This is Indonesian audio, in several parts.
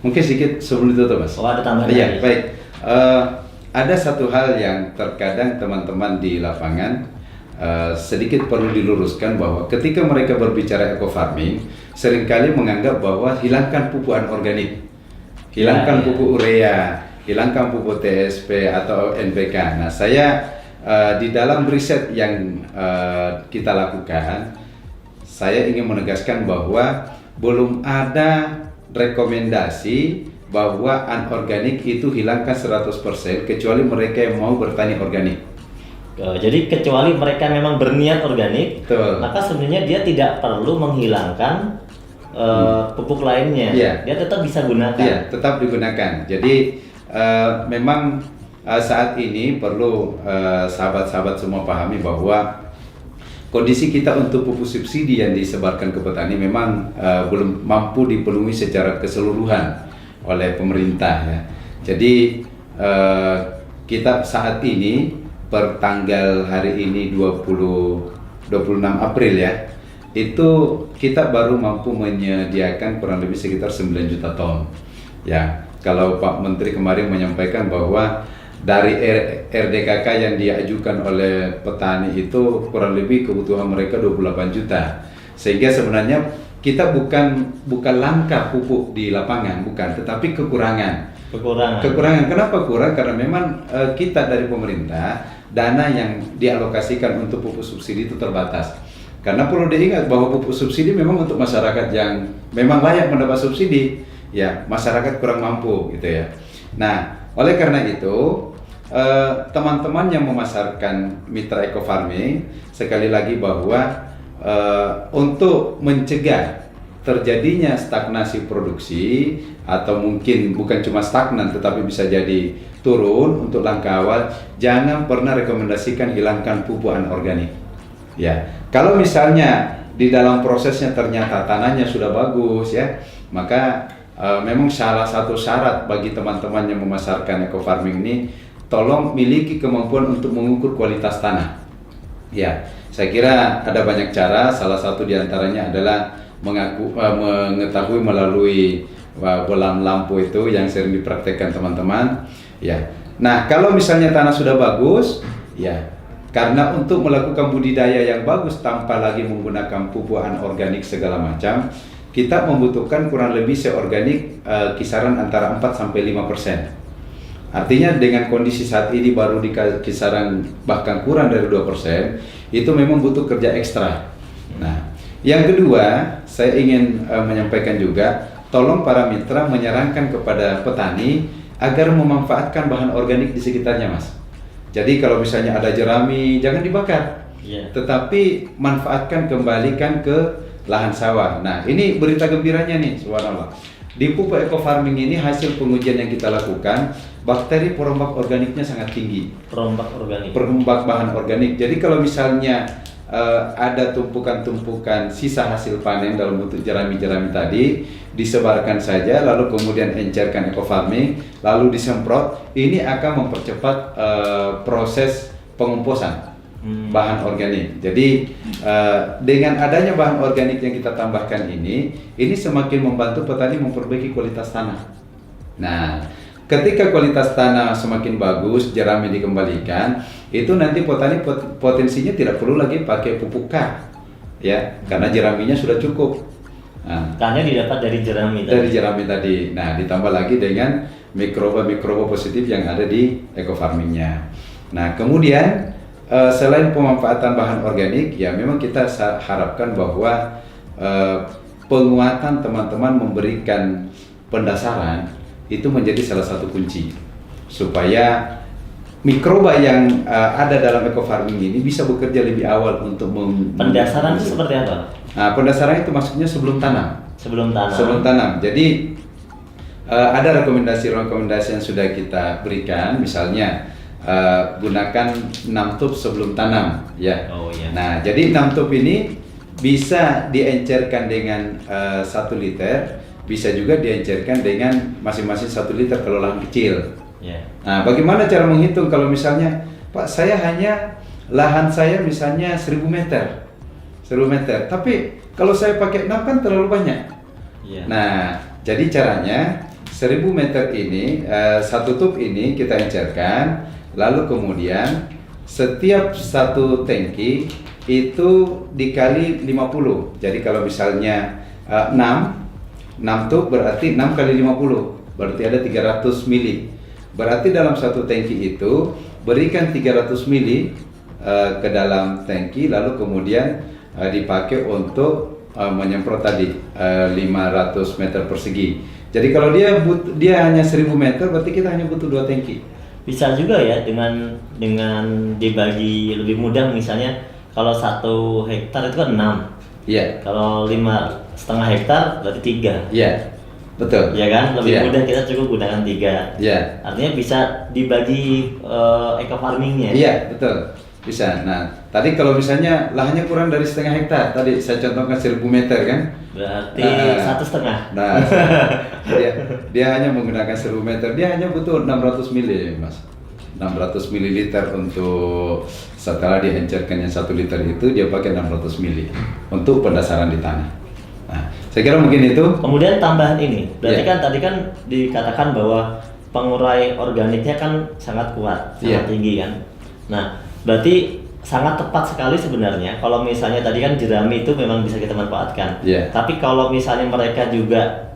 Mungkin sedikit sebelum itu Mas. Oh, ada tambahan Iya, lagi. baik. Ada satu hal yang terkadang teman-teman di lapangan sedikit perlu diluruskan bahwa ketika mereka berbicara eco farming, seringkali menganggap bahwa hilangkan pupuk anorganik, hilangkan pupuk urea, hilangkan pupuk TSP atau NPK. Nah, saya di dalam riset yang kita lakukan, saya ingin menegaskan bahwa belum ada rekomendasi bahwa anorganik itu hilangkan 100% kecuali mereka yang mau bertani organik. Jadi kecuali mereka memang berniat organik, Betul. maka sebenarnya dia tidak perlu menghilangkan pupuk lainnya. Iya. Dia tetap bisa gunakan. Iya, tetap digunakan. Jadi memang saat ini perlu sahabat-sahabat semua pahami bahwa kondisi kita untuk pupuk subsidi yang disebarkan ke petani memang belum mampu dipenuhi secara keseluruhan oleh pemerintah ya. Jadi kita saat ini per tanggal hari ini 26 April ya, itu kita baru mampu menyediakan kurang lebih sekitar 9 juta ton. Ya, kalau Pak Menteri kemarin menyampaikan bahwa dari RDKK yang diajukan oleh petani itu kurang lebih kebutuhan mereka 28 juta. Sehingga sebenarnya kita bukan langka pupuk di lapangan, bukan, tetapi kekurangan. Kenapa kurang? Karena memang kita dari pemerintah dana yang dialokasikan untuk pupuk subsidi itu terbatas. Karena perlu diingat bahwa pupuk subsidi memang untuk masyarakat yang memang layak mendapat subsidi, ya masyarakat kurang mampu gitu ya. Nah, oleh karena itu teman-teman yang memasarkan mitra eco farming sekali lagi bahwa untuk mencegah terjadinya stagnasi produksi atau mungkin bukan cuma stagnan tetapi bisa jadi turun, untuk langkah awal jangan pernah rekomendasikan hilangkan pupuk anorganik. Ya, kalau misalnya di dalam prosesnya ternyata tanahnya sudah bagus ya, maka memang salah satu syarat bagi teman-teman yang memasarkan eco farming ini, tolong miliki kemampuan untuk mengukur kualitas tanah. Ya, saya kira ada banyak cara. Salah satu diantaranya adalah mengetahui melalui bolam lampu itu yang sering dipraktekkan teman-teman. Ya, nah kalau misalnya tanah sudah bagus, ya karena untuk melakukan budidaya yang bagus tanpa lagi menggunakan pupuk anorganik segala macam, kita membutuhkan kurang lebih seorganik kisaran antara 4-5%. Artinya dengan kondisi saat ini baru di kisaran bahkan kurang dari 2%, itu memang butuh kerja ekstra. Nah, yang kedua, saya ingin menyampaikan juga, tolong para mitra menyarankan kepada petani agar memanfaatkan bahan organik di sekitarnya, Mas. Jadi kalau misalnya ada jerami, jangan dibakar, tetapi manfaatkan, kembalikan ke lahan sawah. Nah, ini berita gembiranya nih, subhanallah. Di pupuk eco farming ini hasil pengujian yang kita lakukan, bakteri perombak organiknya sangat tinggi. Perombak bahan organik. Jadi kalau misalnya ada tumpukan-tumpukan sisa hasil panen dalam bentuk jerami-jerami tadi, disebarkan saja, lalu kemudian encerkan eco farming, lalu disemprot, ini akan mempercepat proses pengomposan bahan organik. Jadi dengan adanya bahan organik yang kita tambahkan ini semakin membantu petani memperbaiki kualitas tanah. Nah, ketika kualitas tanah semakin bagus, jerami dikembalikan, itu nanti petani potensinya tidak perlu lagi pakai pupuk K, ya, karena jeraminya sudah cukup. Nah, K-nya didapat dari jerami tadi. Dari jerami tadi. Nah, ditambah lagi dengan mikroba-mikroba positif yang ada di eco farmingnya. Nah, kemudian selain pemanfaatan bahan organik, ya memang kita harapkan bahwa penguatan teman-teman memberikan pendasaran itu menjadi salah satu kunci supaya mikroba yang ada dalam eco farming ini bisa bekerja lebih awal untuk pendasaran itu seperti apa? Nah, pendasaran itu maksudnya sebelum tanam. Sebelum tanam. Jadi ada rekomendasi yang sudah kita berikan, misalnya gunakan 6 tub sebelum tanam, ya. Oh, iya. Nah, jadi 6 tub ini bisa diencerkan dengan 1 liter, bisa juga diencerkan dengan masing-masing 1 liter kalau lahan kecil. Yeah. Nah, bagaimana cara menghitung kalau misalnya, Pak, saya hanya lahan saya misalnya 1000 meter, tapi kalau saya pakai 6 kan terlalu banyak. Yeah. Nah, jadi caranya 1000 meter ini, satu tub ini kita encerkan, lalu kemudian setiap satu tangki itu dikali 50. Jadi kalau misalnya 6 tub berarti 6 kali 50, berarti ada 300 mili. Berarti dalam satu tangki itu berikan 300 mili ke dalam tangki, lalu kemudian dipakai untuk menyemprot tadi 500 meter persegi. Jadi kalau dia hanya 1000 meter, berarti kita hanya butuh 2 tangki. Bisa juga ya dengan dibagi lebih mudah, misalnya kalau 1 hektar itu kan 6. Iya. Kalau 5,5 hektar berarti 3. Iya. Betul. Ya kan? Lebih Iya. mudah, kita cukup gunakan 3. Iya. Artinya bisa dibagi eco farmingnya. Iya, betul. Bisa. Nah, tadi kalau misalnya lahannya kurang dari setengah hektar, tadi saya contohkan 1000 meter kan? Berarti 1,5. Nah, dia hanya menggunakan 1000 meter, dia hanya butuh 600 mili, Mas. 600 mililiter untuk setelah diencerkan yang 1 liter itu dia pakai 600 mili untuk pendasaran di tanah. Nah, saya kira mungkin itu. Kemudian tambahan ini, berarti Iya. kan tadi kan dikatakan bahwa pengurai organiknya kan sangat kuat, sangat Iya. tinggi kan. Nah, berarti sangat tepat sekali sebenarnya kalau misalnya tadi kan jerami itu memang bisa kita manfaatkan. Iya. Tapi kalau misalnya mereka juga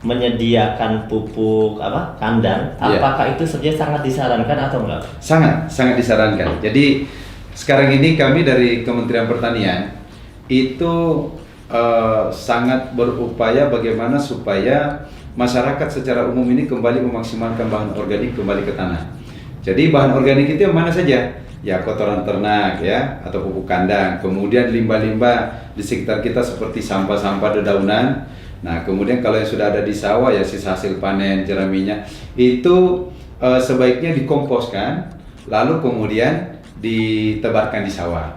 menyediakan pupuk kandang, Iya. apakah itu sebenarnya sangat disarankan atau enggak? Sangat disarankan. Jadi sekarang ini kami dari Kementerian Pertanian itu sangat berupaya bagaimana supaya masyarakat secara umum ini kembali memaksimalkan bahan organik kembali ke tanah. Jadi bahan organik itu yang mana saja? Ya kotoran ternak ya, atau pupuk kandang, kemudian limbah-limbah di sekitar kita seperti sampah-sampah dedaunan. Nah, kemudian kalau yang sudah ada di sawah ya sisa hasil panen jeraminya itu sebaiknya dikomposkan, lalu kemudian ditebarkan di sawah.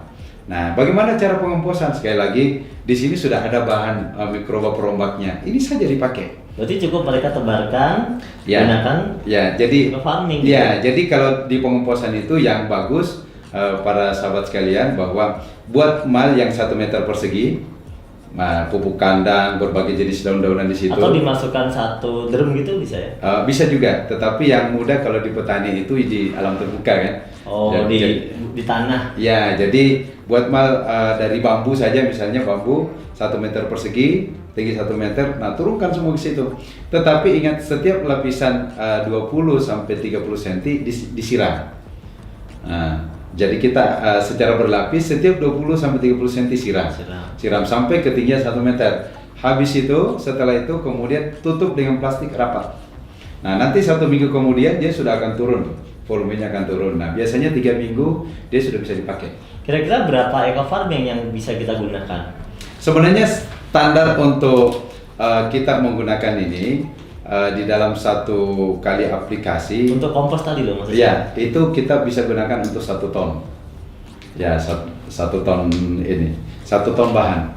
Nah, bagaimana cara pengomposan? Sekali lagi, di sini sudah ada bahan mikroba perombaknya. Ini saja dipakai. Berarti cukup mereka tebarkan, Ya. gunakan Ya, jadi eco farming. ya, jadi kalau di pengomposan itu yang bagus para sahabat sekalian bahwa buat mal yang 1 meter persegi, pupuk kandang, berbagai jenis daun-daunan di situ. Atau dimasukkan 1 drum gitu bisa ya? Bisa juga, tetapi yang mudah kalau di petani itu di alam terbuka kan. Oh, Ya, di tanah. ya, jadi buat mal dari bambu saja, misalnya bambu 1 meter persegi, tinggi 1 meter, nah turunkan semua ke situ. Tetapi ingat setiap lapisan 20 sampai 30 cm disiram. Nah, jadi kita secara berlapis setiap 20 sampai 30 cm siram sampai ketinggian 1 meter. Habis itu, setelah itu kemudian tutup dengan plastik rapat. Nah, nanti 1 minggu kemudian dia sudah akan turun, volumenya akan turun. Nah, biasanya 3 minggu dia sudah bisa dipakai. Kira-kira berapa eco farming yang bisa kita gunakan? Sebenarnya standar untuk kita menggunakan ini di dalam 1 kali aplikasi. Untuk kompos tadi loh maksudnya? Ya, itu kita bisa gunakan untuk 1 ton. Ya, 1 ton ini, 1 ton bahan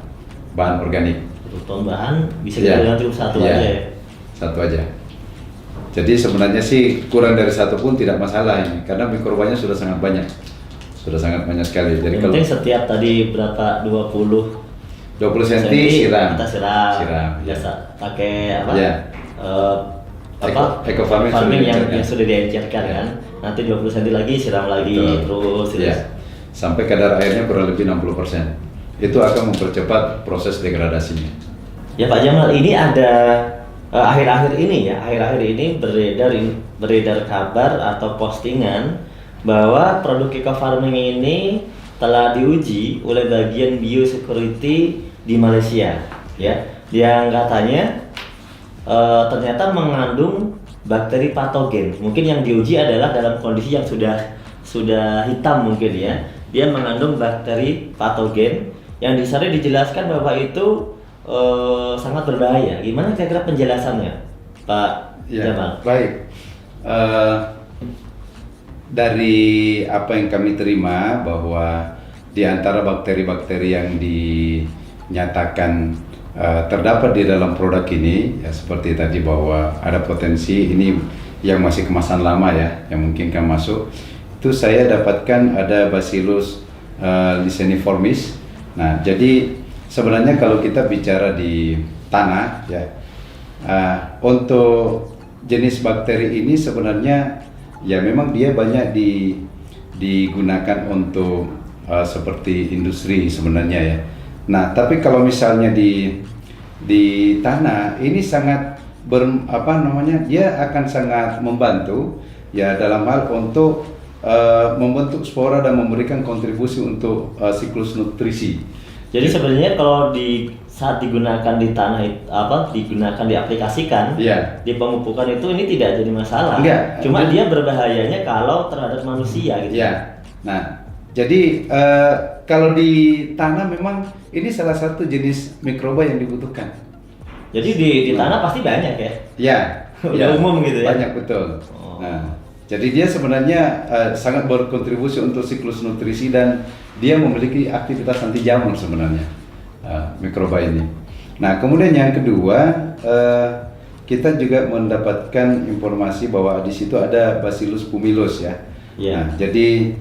organik. 1 ton bahan bisa kita gunakan cukup 1 Ya, aja ya? 1 aja. Jadi sebenarnya sih kurang dari 1 pun tidak masalah ini, karena mikrobanya sudah sangat banyak. Sudah sangat banyak sekali. Jadi Yang kalau penting setiap tadi berapa 20 cm siram. kita siram. Ya. Biasa pakai apa? Ya. Eco farming yang sudah sudah diencerkan Ya. kan. Nanti 20 cm lagi siram lagi terus. Ya. Sampai kadar airnya kurang lebih 60%. Itu akan mempercepat proses degradasinya. Ya Pak Jamal, ini ada akhir-akhir ini beredar kabar atau postingan bahwa produk eco farming ini telah diuji oleh bagian biosecurity di Malaysia, ya, yang katanya ternyata mengandung bakteri patogen. Mungkin yang diuji adalah dalam kondisi yang sudah hitam mungkin ya. Dia mengandung bakteri patogen yang di sana dijelaskan bahwa itu sangat berbahaya. Gimana kira-kira penjelasannya, Pak Jamal? Baik. Dari apa yang kami terima bahwa di antara bakteri-bakteri yang dinyatakan terdapat di dalam produk ini, ya seperti tadi bahwa ada potensi ini yang masih kemasan lama ya, yang mungkin kan masuk. Itu saya dapatkan ada Bacillus lisaniformis. Nah, jadi sebenarnya kalau kita bicara di tanah ya, untuk jenis bakteri ini sebenarnya ya memang dia banyak digunakan untuk seperti industri sebenarnya ya. Nah, tapi kalau misalnya di tanah ini sangat dia akan sangat membantu ya dalam hal untuk membentuk spora dan memberikan kontribusi untuk siklus nutrisi. Jadi sebenarnya kalau saat digunakan di tanah digunakan diaplikasikan di pemupukan itu ini tidak jadi masalah. Enggak. Cuma dia berbahayanya kalau terhadap manusia gitu. Ya. Nah, jadi kalau di tanah memang ini salah satu jenis mikroba yang dibutuhkan. Jadi di tanah pasti banyak ya? Ya. Udah umum gitu ya? Banyak betul. Nah, jadi dia sebenarnya sangat berkontribusi untuk siklus nutrisi dan dia memiliki aktivitas anti jamur sebenarnya mikroba ini. Nah, kemudian yang kedua kita juga mendapatkan informasi bahwa di situ ada Bacillus pumilus ya. Nah, jadi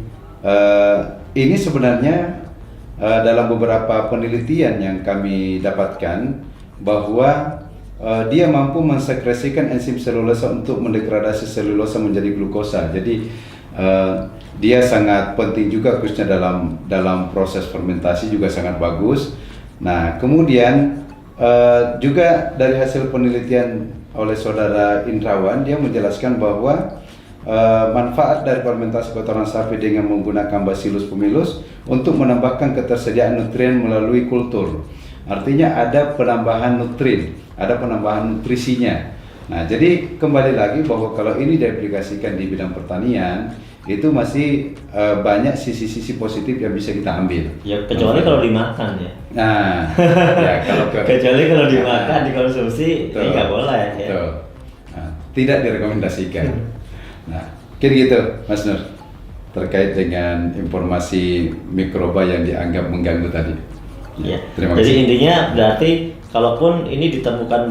ini sebenarnya dalam beberapa penelitian yang kami dapatkan bahwa dia mampu mensekresikan enzim selulosa untuk mendegradasi selulosa menjadi glukosa. Jadi dia sangat penting juga khususnya dalam proses fermentasi juga sangat bagus. Nah, kemudian juga dari hasil penelitian oleh saudara Indrawan, dia menjelaskan bahwa manfaat dari fermentasi kotoran sapi dengan menggunakan Bacillus pumilus untuk menambahkan ketersediaan nutrien melalui kultur. Artinya ada penambahan nutrien, ada penambahan nutrisinya. Nah, jadi kembali lagi bahwa kalau ini diaplikasikan di bidang pertanian, itu masih banyak sisi-sisi positif yang bisa kita ambil. Ya kecuali kalau dimakan ya. Nah, ya kecuali kalau dimakan, dikonsumsi, ini nggak boleh ya. Betul. Nah, tidak direkomendasikan. Nah, kira gitu, Mas Nur, terkait dengan informasi mikroba yang dianggap mengganggu tadi. Ya. Terima Jadi kasih. intinya berarti kalaupun ini ditemukan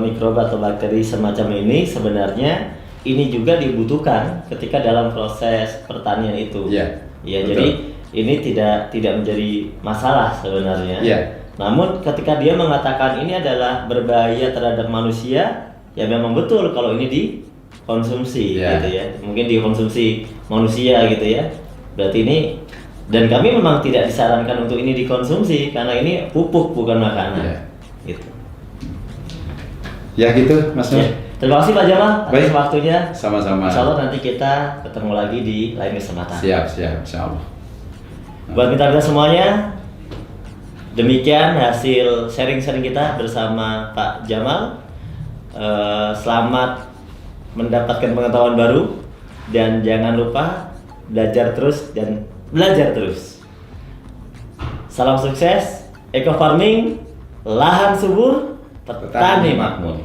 mikroba atau bakteri semacam ini, sebenarnya ini juga dibutuhkan ketika dalam proses pertanian itu. Ya. Ya, jadi ini tidak menjadi masalah sebenarnya. Ya. Namun ketika dia mengatakan ini adalah berbahaya terhadap manusia, ya memang betul kalau ini dikonsumsi gitu ya. Mungkin dikonsumsi manusia gitu ya. Berarti ini, dan kami memang tidak disarankan untuk ini dikonsumsi karena ini pupuk bukan makanan. Gitu. Ya gitu, Mas Nur. Ya. Terima kasih Pak Jamal atas waktunya. Sama-sama. Insya Allah nanti kita ketemu lagi di lain kesempatan. Siap, insya Allah. Buat kita semuanya, demikian hasil sharing-sharing kita bersama Pak Jamal. Selamat mendapatkan pengetahuan baru dan jangan lupa belajar terus dan belajar terus. Salam sukses, eco farming, lahan subur, petani makmur.